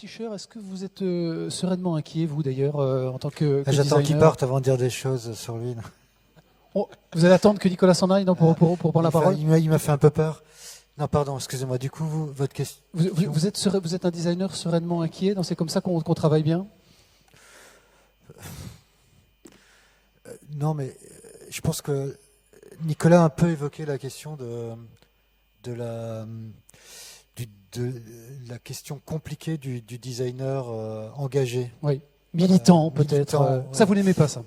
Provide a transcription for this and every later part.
Fischer, est-ce que vous êtes sereinement inquiet, vous d'ailleurs, en tant que J'attends designer? qu'il parte avant de dire des choses sur lui. Vous allez attendre que Nicolas s'en aille pour prendre la parole? Il m'a fait un peu peur. Non, pardon, excusez-moi. Du coup, votre question. Vous êtes un designer sereinement inquiet? C'est comme ça qu'on travaille bien? Non, mais je pense que Nicolas a un peu évoqué la question de la question compliquée du designer engagé. Oui. Militant, peut-être. Militant, Ça, ouais. vous n'aimez pas ça?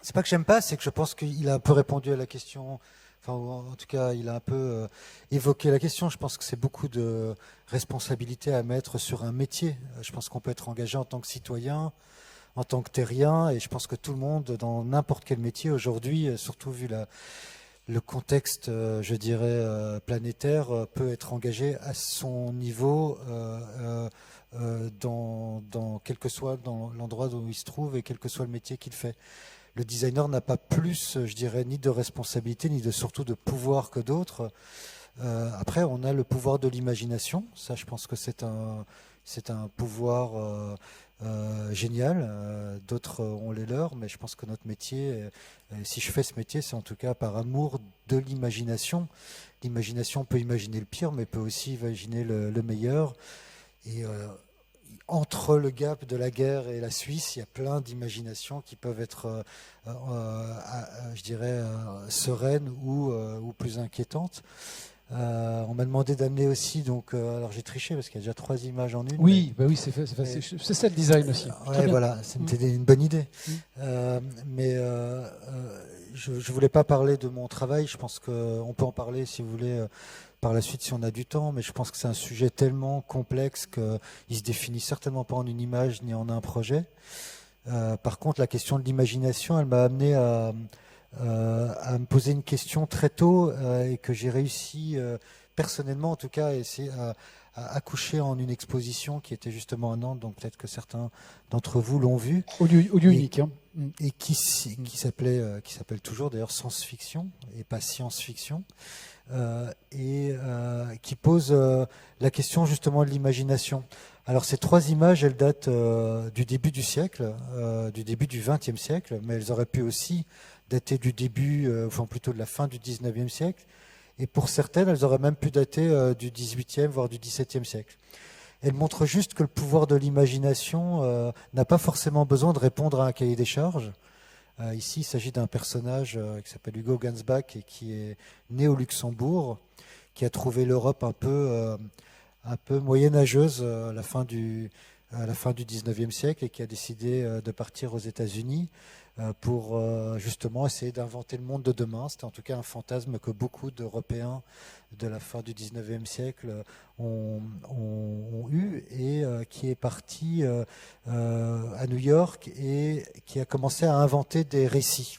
C'est pas que j'aime pas, c'est que je pense qu'il a un peu répondu à la question. Enfin, en tout cas, il a un peu évoqué la question. Je pense que c'est beaucoup de responsabilité à mettre sur un métier. Je pense qu'on peut être engagé en tant que citoyen, en tant que terrien, et je pense que tout le monde, dans n'importe quel métier aujourd'hui, surtout vu le contexte, je dirais, planétaire, peut être engagé à son niveau dans quel que soit dans l'endroit où il se trouve et quel que soit le métier qu'il fait. Le designer n'a pas plus, je dirais, ni de responsabilité, ni surtout de pouvoir que d'autres. Après, on a le pouvoir de l'imagination. Ça, je pense que c'est un pouvoir génial. D'autres ont les leurs, mais je pense que notre métier, si je fais ce métier, c'est en tout cas par amour de l'imagination. L'imagination peut imaginer le pire, mais peut aussi imaginer le meilleur. Et entre le gap de la guerre et la Suisse, il y a plein d'imaginations qui peuvent être, je dirais, sereines ou plus inquiétantes. On m'a demandé d'amener aussi, donc, alors j'ai triché parce qu'il y a déjà 3 images en une. Oui, bah oui, c'est ça le design aussi. Ouais, voilà, c'était une bonne idée. Mais je voulais pas parler de mon travail. Je pense qu'on peut en parler si vous voulez par la suite si on a du temps, mais je pense que c'est un sujet tellement complexe qu'il se définit certainement pas en une image ni en un projet. Par contre, la question de l'imagination, elle m'a amené à me poser une question très tôt et que j'ai réussi personnellement en tout cas à essayer à accoucher en une exposition qui était justement à Nantes, donc peut-être que certains d'entre vous l'ont vu. Au lieu unique. Hein. Et qui s'appelle toujours d'ailleurs Science-Fiction et pas Science-Fiction. Qui pose la question justement de l'imagination. Alors ces 3 images, elles datent du début du siècle, du début du XXe siècle, mais elles auraient pu aussi dater du début, enfin plutôt de la fin du XIXe siècle, et pour certaines, elles auraient même pu dater du XVIIIe, voire du XVIIe siècle. Elles montrent juste que le pouvoir de l'imagination n'a pas forcément besoin de répondre à un cahier des charges. Ici, il s'agit d'un personnage qui s'appelle Hugo Gansbach et qui est né au Luxembourg, qui a trouvé l'Europe un peu moyenâgeuse à la fin du XIXe siècle et qui a décidé de partir aux États-Unis pour justement essayer d'inventer le monde de demain. C'était en tout cas un fantasme que beaucoup d'Européens de la fin du XIXe siècle ont eu et qui est parti à New York et qui a commencé à inventer des récits.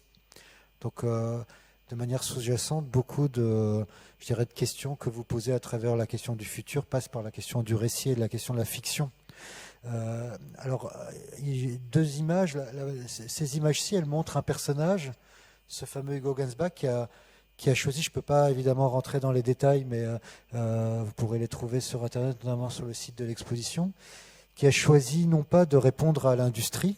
Donc de manière sous-jacente, beaucoup de questions que vous posez à travers la question du futur passent par la question du récit et de la question de la fiction. Alors, il y a 2 images. Ces images-ci, elles montrent un personnage, ce fameux Hugo Gansbach, qui a choisi, je ne peux pas évidemment rentrer dans les détails, mais vous pourrez les trouver sur Internet, notamment sur le site de l'exposition, qui a choisi non pas de répondre à l'industrie,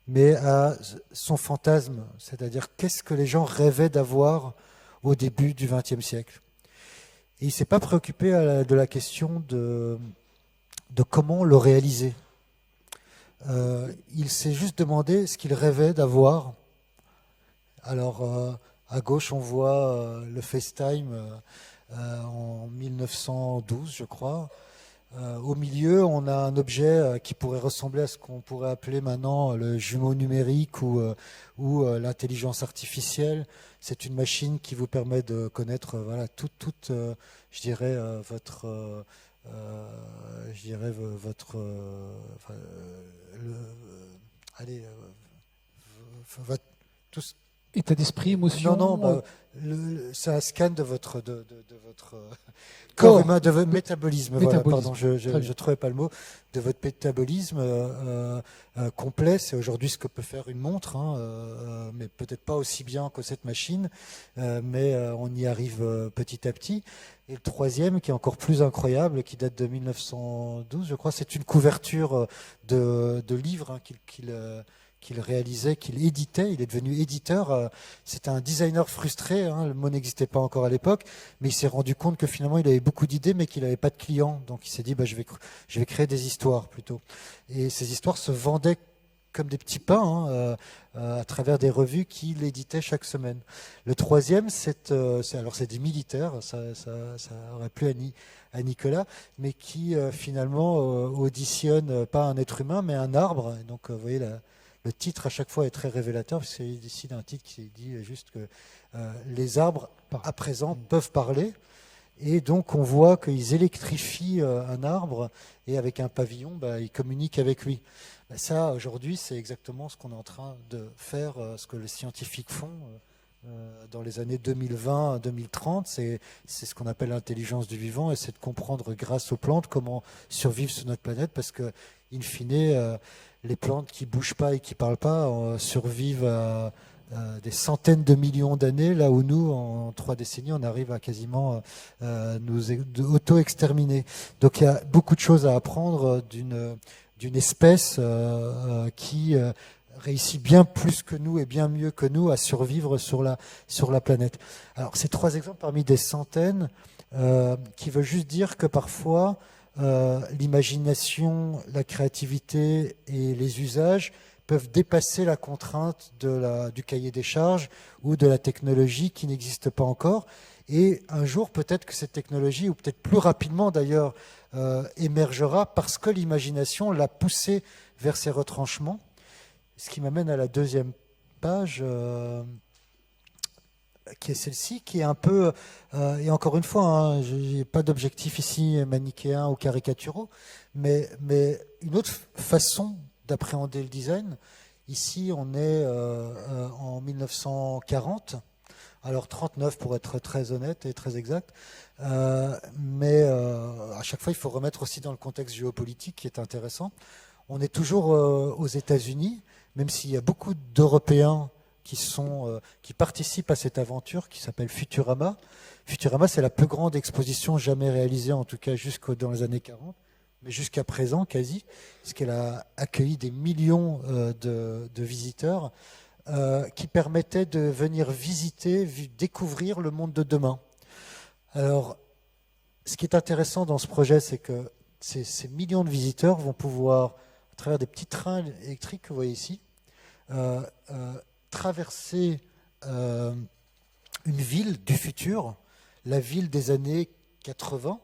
mais à son fantasme, c'est-à-dire qu'est-ce que les gens rêvaient d'avoir au début du XXe siècle. Et il ne s'est pas préoccupé de la question de comment le réaliser. Il s'est juste demandé ce qu'il rêvait d'avoir. Alors, à gauche, on voit le FaceTime en 1912, je crois. Au milieu, on a un objet qui pourrait ressembler à ce qu'on pourrait appeler maintenant le jumeau numérique ou l'intelligence artificielle. C'est une machine qui vous permet de connaître toute je dirais, votre État d'esprit, émotion. Non, c'est un scan de votre corps humain, de votre métabolisme. Voilà, pardon, je trouvais pas le mot. De votre métabolisme complet. C'est aujourd'hui ce que peut faire une montre, hein, mais peut-être pas aussi bien que cette machine, mais on y arrive petit à petit. Et le troisième, qui est encore plus incroyable, qui date de 1912, je crois, c'est une couverture de livre, hein, qu'il réalisait, qu'il éditait. Il est devenu éditeur. C'était un designer frustré, hein, le mot n'existait pas encore à l'époque, mais il s'est rendu compte que finalement il avait beaucoup d'idées, mais qu'il n'avait pas de clients. Donc il s'est dit, je vais créer des histoires plutôt. Et ces histoires se vendaient comme des petits pains, hein, à travers des revues qu'il éditait chaque semaine. Le troisième, c'est des militaires, ça aurait plu à Nicolas, mais qui finalement auditionne pas un être humain, mais un arbre. Et donc vous voyez le titre à chaque fois est très révélateur, parce qu'il décide un titre qui dit juste que les arbres, à présent, peuvent parler. Et donc on voit qu'ils électrifient un arbre, et avec un pavillon, ils communiquent avec lui. Ça, aujourd'hui, c'est exactement ce qu'on est en train de faire, ce que les scientifiques font dans les années 2020-2030. C'est ce qu'on appelle l'intelligence du vivant, et c'est de comprendre, grâce aux plantes, comment survivre sur notre planète, parce que, in fine, les plantes qui ne bougent pas et qui ne parlent pas survivent à des centaines de millions d'années, là où nous, en 3 décennies, on arrive à quasiment nous auto-exterminer. Donc il y a beaucoup de choses à apprendre d'une espèce qui réussit bien plus que nous et bien mieux que nous à survivre sur la planète. Alors ces 3 exemples parmi des centaines qui veulent juste dire que parfois l'imagination, la créativité et les usages peuvent dépasser la contrainte du cahier des charges ou de la technologie qui n'existe pas encore. Et un jour, peut-être que cette technologie, ou peut-être plus rapidement d'ailleurs, émergera parce que l'imagination l'a poussée vers ses retranchements. Ce qui m'amène à la deuxième page, qui est celle-ci, qui est un peu, et encore une fois, hein, je n'ai pas d'objectif ici manichéen ou caricaturaux, mais une autre façon d'appréhender le design. Ici, on est en 1940, alors 39 pour être très honnête et très exact, mais à chaque fois, il faut remettre aussi dans le contexte géopolitique qui est intéressant. On est toujours aux États-Unis, même s'il y a beaucoup d'Européens qui participent à cette aventure qui s'appelle Futurama. Futurama, c'est la plus grande exposition jamais réalisée, en tout cas dans les années 40. Mais jusqu'à présent, quasi, parce qu'elle a accueilli des millions de visiteurs qui permettaient de venir visiter, découvrir le monde de demain. Alors, ce qui est intéressant dans ce projet, c'est que ces millions de visiteurs vont pouvoir, à travers des petits trains électriques que vous voyez ici, traverser une ville du futur, la ville des années 80,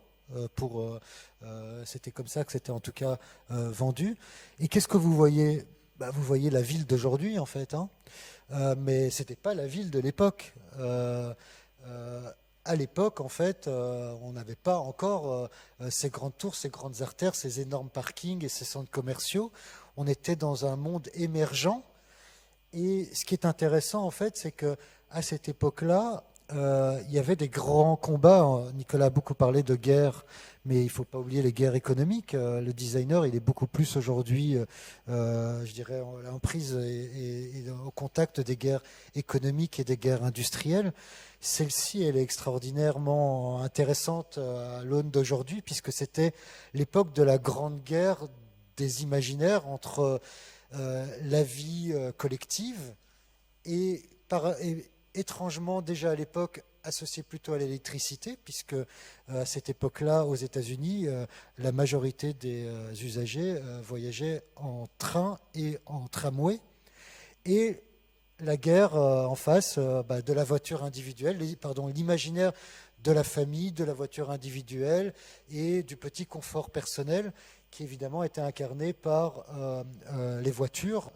c'était comme ça que c'était en tout cas vendu. Et qu'est-ce que vous voyez ? Vous voyez la ville d'aujourd'hui en fait, hein, mais c'était pas la ville de l'époque. À l'époque, en fait, on n'avait pas encore ces grandes tours, ces grandes artères, ces énormes parkings et ces centres commerciaux. On était dans un monde émergent. Et ce qui est intéressant, en fait, c'est que à cette époque-là, il y avait des grands combats. Nicolas a beaucoup parlé de guerre, mais il ne faut pas oublier les guerres économiques. Le designer, il est beaucoup plus aujourd'hui, je dirais, en prise et au contact des guerres économiques et des guerres industrielles. Celle-ci, elle est extraordinairement intéressante à l'aune d'aujourd'hui, puisque c'était l'époque de la grande guerre des imaginaires entre la vie collective et étrangement déjà à l'époque associée plutôt à l'électricité, puisque à cette époque-là, aux États-Unis, la majorité des usagers voyageaient en train et en tramway, et la guerre en face de la voiture individuelle, l'imaginaire de la famille, de la voiture individuelle et du petit confort personnel qui évidemment était incarné par les voitures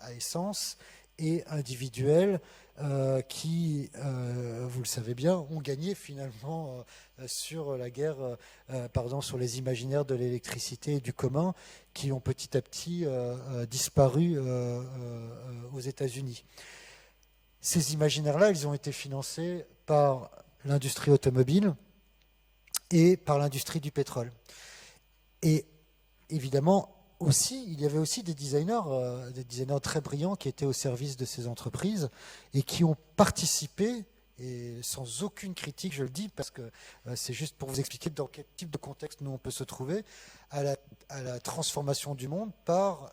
à essence et individuelles qui, vous le savez bien, ont gagné finalement sur la guerre, sur les imaginaires de l'électricité et du commun qui ont petit à petit disparu aux États-Unis. ces imaginaires-là, ils ont été financés par l'industrie automobile et par l'industrie du pétrole. Et évidemment, aussi, il y avait aussi des designers très brillants qui étaient au service de ces entreprises et qui ont participé, et sans aucune critique, je le dis, parce que c'est juste pour vous expliquer dans quel type de contexte nous on peut se trouver, à la transformation du monde par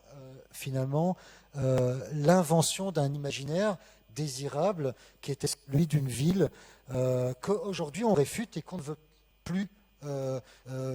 finalement l'invention d'un imaginaire désirable qui était celui d'une ville qu'aujourd'hui on réfute et qu'on ne veut plus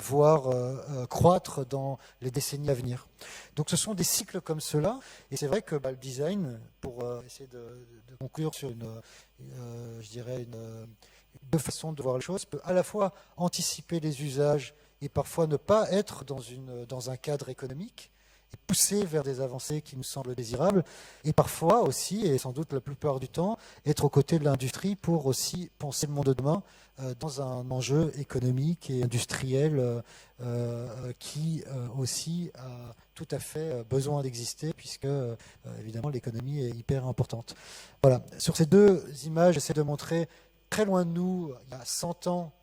voir croître dans les décennies à venir. Donc ce sont des cycles comme cela, et c'est vrai que le design, pour essayer de conclure sur je dirais une façon de voir les choses, peut à la fois anticiper les usages et parfois ne pas être dans un cadre économique, et pousser vers des avancées qui nous semblent désirables, et parfois aussi, et sans doute la plupart du temps, être aux côtés de l'industrie pour aussi penser le monde de demain dans un enjeu économique et industriel qui aussi a tout à fait besoin d'exister, puisque évidemment l'économie est hyper importante. Voilà. Sur ces deux images, j'essaie de montrer très loin de nous, il y a 100 ans,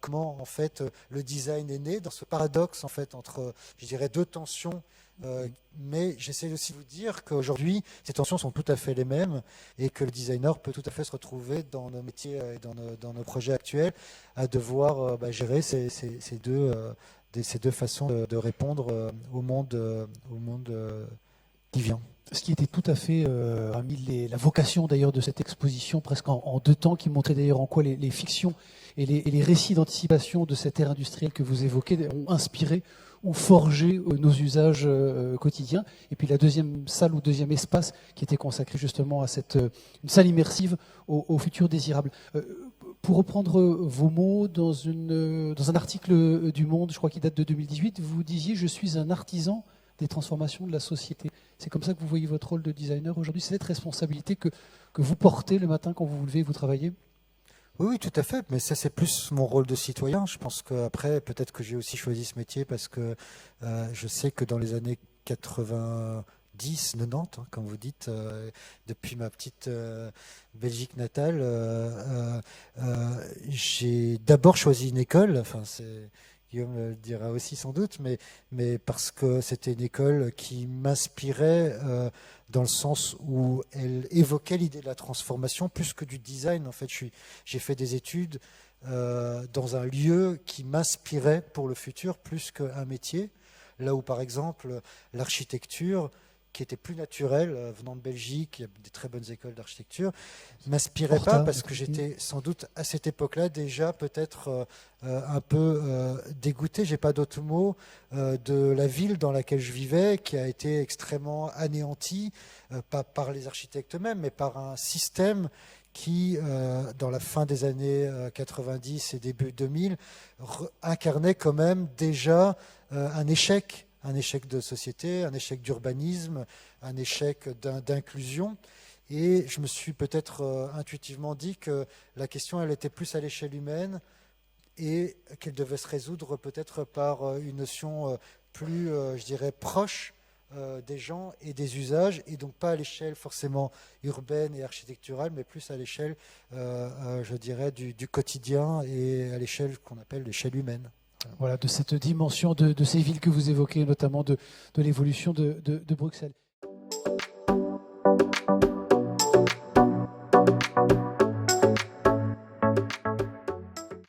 comment en fait le design est né, dans ce paradoxe en fait entre, je dirais, deux tensions. Mais j'essaie aussi de vous dire qu'aujourd'hui, ces tensions sont tout à fait les mêmes et que le designer peut tout à fait se retrouver dans nos métiers et dans nos projets actuels à devoir gérer ces deux façons de répondre au monde qui vient. Ce qui était tout à fait parmi la vocation d'ailleurs de cette exposition, presque en deux temps, qui montrait d'ailleurs en quoi les fictions et les récits d'anticipation de cette ère industrielle que vous évoquez ont inspiré ou forgé nos usages quotidiens. Et puis la deuxième salle ou deuxième espace qui était consacré justement à une salle immersive au futur désirable. Pour reprendre vos mots, dans un article du Monde, je crois qu'il date de 2018, vous disiez « Je suis un artisan des transformations de la société ». C'est comme ça que vous voyez votre rôle de designer aujourd'hui? C'est cette responsabilité que vous portez le matin quand vous vous levez et vous travaillez? Oui, tout à fait, mais ça c'est plus mon rôle de citoyen. Je pense qu'après, peut-être que j'ai aussi choisi ce métier parce que je sais que dans les années 90, 90, hein, comme vous dites, depuis ma petite Belgique natale, j'ai d'abord choisi une école, enfin Guillaume le dira aussi sans doute, mais parce que c'était une école qui m'inspirait dans le sens où elle évoquait l'idée de la transformation plus que du design. En fait, j'ai fait des études dans un lieu qui m'inspirait pour le futur plus qu'un métier. Là où, par exemple, l'architecture, qui était plus naturelle, venant de Belgique, il y a des très bonnes écoles d'architecture, m'inspirait pas parce que j'étais sans doute à cette époque-là déjà peut-être un peu dégoûté, j'ai pas d'autre mot, de la ville dans laquelle je vivais, qui a été extrêmement anéantie, pas par les architectes eux-mêmes, mais par un système qui, dans la fin des années 90 et début 2000, incarnait quand même déjà un échec de société, un échec d'urbanisme, un échec d'inclusion. Et je me suis peut-être intuitivement dit que la question, elle était plus à l'échelle humaine et qu'elle devait se résoudre peut-être par une notion plus, je dirais, proche des gens et des usages, et donc pas à l'échelle forcément urbaine et architecturale, mais plus à l'échelle, je dirais, du quotidien et à l'échelle qu'on appelle l'échelle humaine. Voilà, de cette dimension de ces villes que vous évoquez, notamment de l'évolution de Bruxelles.